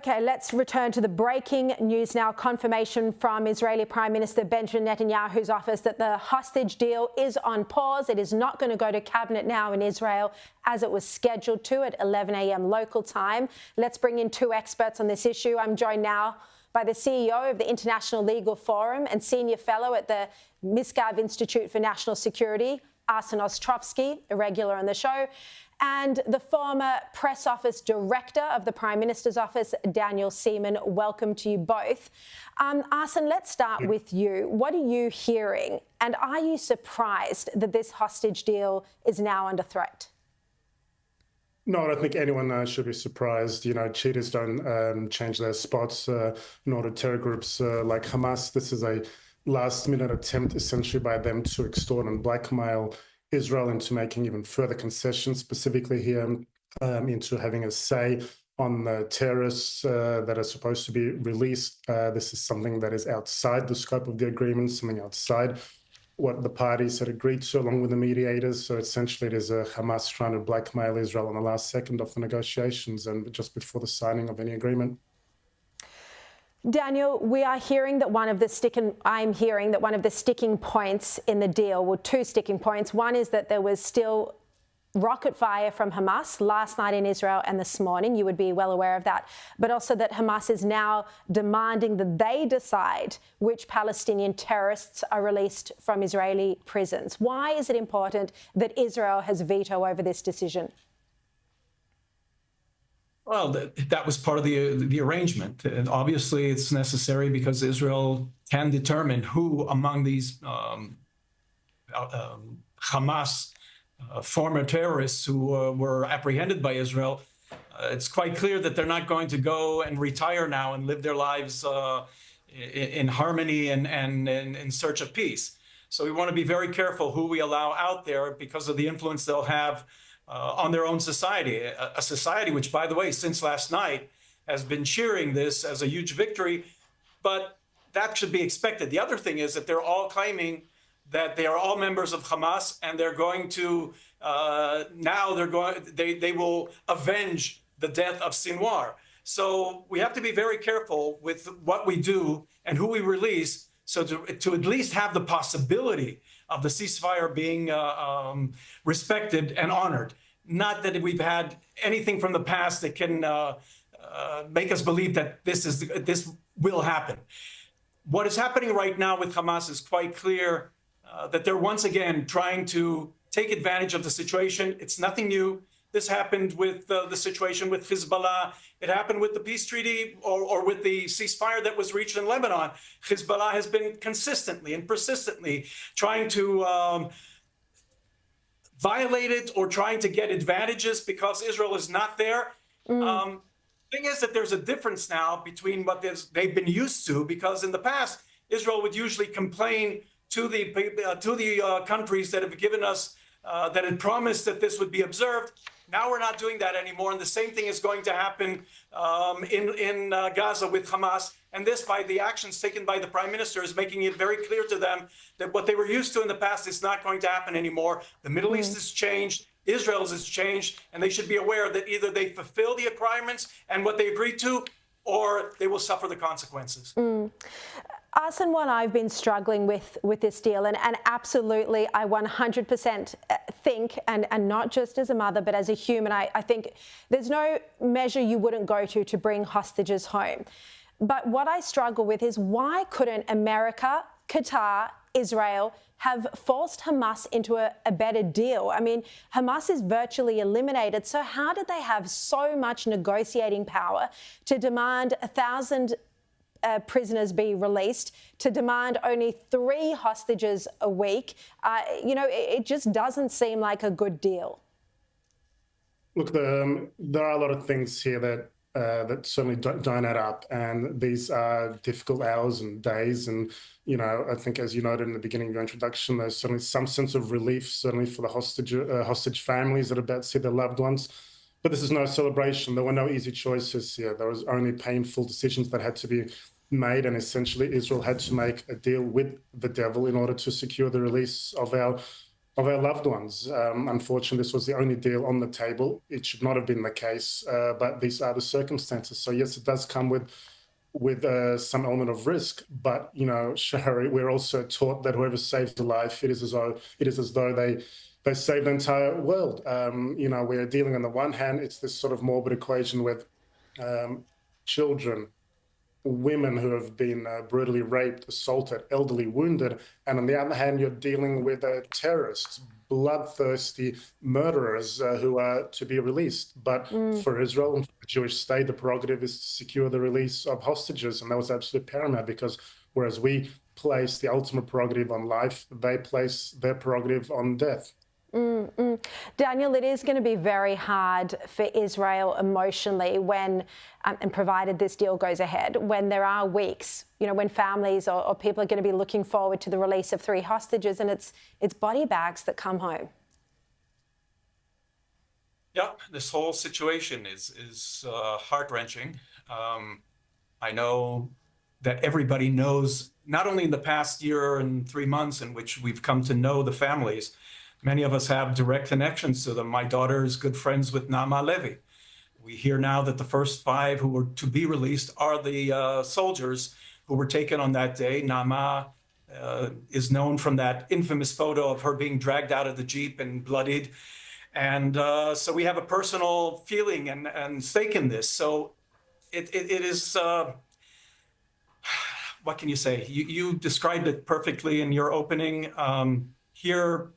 Okay, let's return to the breaking news now. Confirmation from Israeli Prime Minister Benjamin Netanyahu's office that the hostage deal is on pause. It is not going to go to cabinet now in Israel as it was scheduled to at 11 a.m. local time. Let's bring in two experts on this issue. I'm joined now by the CEO of the International Legal Forum and Senior Fellow at the Misgav Institute for National Security, Arsen Ostrovsky, a regular on the show, and the former press office director of the Prime Minister's office, Daniel Seaman. Welcome to you both. Arsen, let's start with you. What are you hearing? And are you surprised that this hostage deal is now under threat? No, I don't think anyone should be surprised. You know, cheaters don't change their spots, nor do terror groups like Hamas. This is a last-minute attempt, essentially, by them to extort and blackmail Israel into making even further concessions, specifically here into having a say on the terrorists that are supposed to be released. This is something that is outside the scope of the agreement, something outside what the parties had agreed to, along with the mediators. So essentially, it is Hamas trying to blackmail Israel on the last second of the negotiations and just before the signing of any agreement. Daniel, we are hearing that I'm hearing that one of the sticking points in the deal, well, two sticking points. One is that there was still rocket fire from Hamas last night in Israel and this morning. You would be well aware of that. But also that Hamas is now demanding that they decide which Palestinian terrorists are released from Israeli prisons. Why is it important that Israel has veto over this decision? Well, that was part of the arrangement. And obviously, it's necessary because Israel can determine who among these Hamas former terrorists who were apprehended by Israel. It's quite clear that they're not going to go and retire now and live their lives in harmony and in search of peace. So we want to be very careful who we allow out there because of the influence they'll have on their own society, a society which, by the way, since last night has been cheering this as a huge victory, but that should be expected. The other thing is that they're all claiming that they are all members of Hamas and they're going to, they will avenge the death of Sinwar. So we have to be very careful with what we do and who we release, so to at least have the possibility of the ceasefire being respected and honored. Not that we've had anything from the past that can make us believe that this will happen. What is happening right now with Hamas is quite clear that they're once again trying to take advantage of the situation. It's nothing new. This happened with the situation with Hezbollah. It happened with the peace treaty or with the ceasefire that was reached in Lebanon. Hezbollah has been consistently and persistently trying to violate it or trying to get advantages because Israel is not there. The thing is that there's a difference now between what they've been used to, because in the past, Israel would usually complain to the countries that have given us, that had promised that this would be observed. Now we're not doing that anymore, and the same thing is going to happen in Gaza with Hamas. And this, by the actions taken by the Prime Minister, is making it very clear to them that what they were used to in the past is not going to happen anymore. The Middle East has changed, Israel has changed, and they should be aware that either they fulfill the requirements and what they agreed to, or they will suffer the consequences. Arsen, what I've been struggling with this deal, and absolutely I 100% think, and not just as a mother, but as a human, I think there's no measure you wouldn't go to bring hostages home. But what I struggle with is, why couldn't America, Qatar, Israel have forced Hamas into a better deal? I mean, Hamas is virtually eliminated. So how did they have so much negotiating power to demand 1,000 prisoners be released, to demand only 3 hostages a week? You know, it just doesn't seem like a good deal. Look, there are a lot of things here that certainly don't add up, and these are difficult hours and days. And you know, I think, as you noted in the beginning of your introduction, there's certainly some sense of relief, certainly for the hostage families that are about to see their loved ones. But this is no celebration. There were no easy choices here. There was only painful decisions that had to be made, and essentially Israel had to make a deal with the devil in order to secure the release of our of our loved ones. Unfortunately, this was the only deal on the table. It should not have been the case, but these are the circumstances. So yes, it does come with some element of risk. But Sharri, we're also taught that whoever saves a life, it is as though they save the entire world. We're dealing on the one hand, it's this sort of morbid equation with children, women who have been brutally raped, assaulted, elderly, wounded. And on the other hand, you're dealing with terrorists, bloodthirsty murderers who are to be released. But for Israel and for the Jewish state, the prerogative is to secure the release of hostages. And that was absolutely paramount, because whereas we place the ultimate prerogative on life, they place their prerogative on death. Daniel, it is going to be very hard for Israel emotionally when, and provided this deal goes ahead, when there are weeks, when families or people are going to be looking forward to the release of 3 hostages, and it's body bags that come home. Yeah, this whole situation is heart-wrenching. I know that everybody knows, not only in the past year and 3 months in which we've come to know the families, many of us have direct connections to them. My daughter is good friends with Naama Levy. We hear now that the first 5 who were to be released are the soldiers who were taken on that day. Naama is known from that infamous photo of her being dragged out of the Jeep and bloodied. And so we have a personal feeling and stake in this. So it is, what can you say? You described it perfectly in your opening. Here,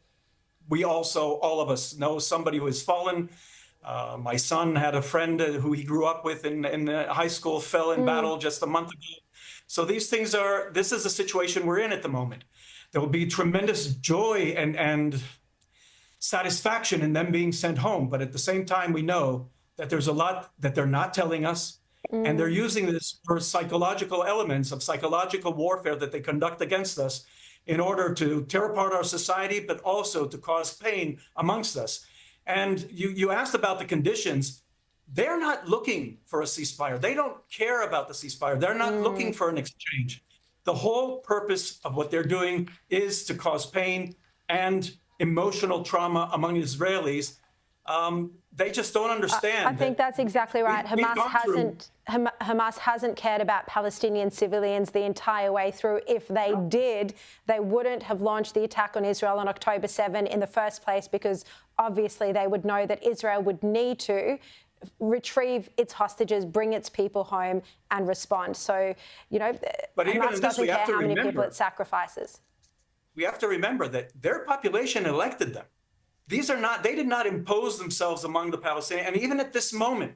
we also, all of us, know somebody who has fallen. My son had a friend who he grew up with in high school, fell in battle just a month ago. So these things this is the situation we're in at the moment. There will be tremendous joy and satisfaction in them being sent home. But at the same time, we know that there's a lot that they're not telling us. And they're using this for psychological elements of psychological warfare that they conduct against us, in order to tear apart our society, but also to cause pain amongst us. And you asked about the conditions. They're not looking for a ceasefire. They don't care about the ceasefire. They're not looking for an exchange. The whole purpose of what they're doing is to cause pain and emotional trauma among Israelis. They just don't understand. I think that's exactly right. Hamas hasn't cared about Palestinian civilians the entire way through. If they did, they wouldn't have launched the attack on Israel on October 7 in the first place, because obviously they would know that Israel would need to retrieve its hostages, bring its people home and respond. So, but Hamas doesn't care how many people it sacrifices. We have to remember that their population elected them. They did not impose themselves among the Palestinians. And even at this moment,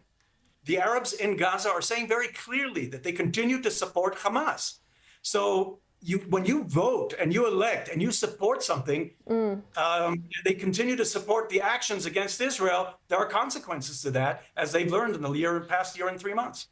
the Arabs in Gaza are saying very clearly that they continue to support Hamas. So when you vote and you elect and you support something, they continue to support the actions against Israel, there are consequences to that, as they've learned in the past year and 3 months.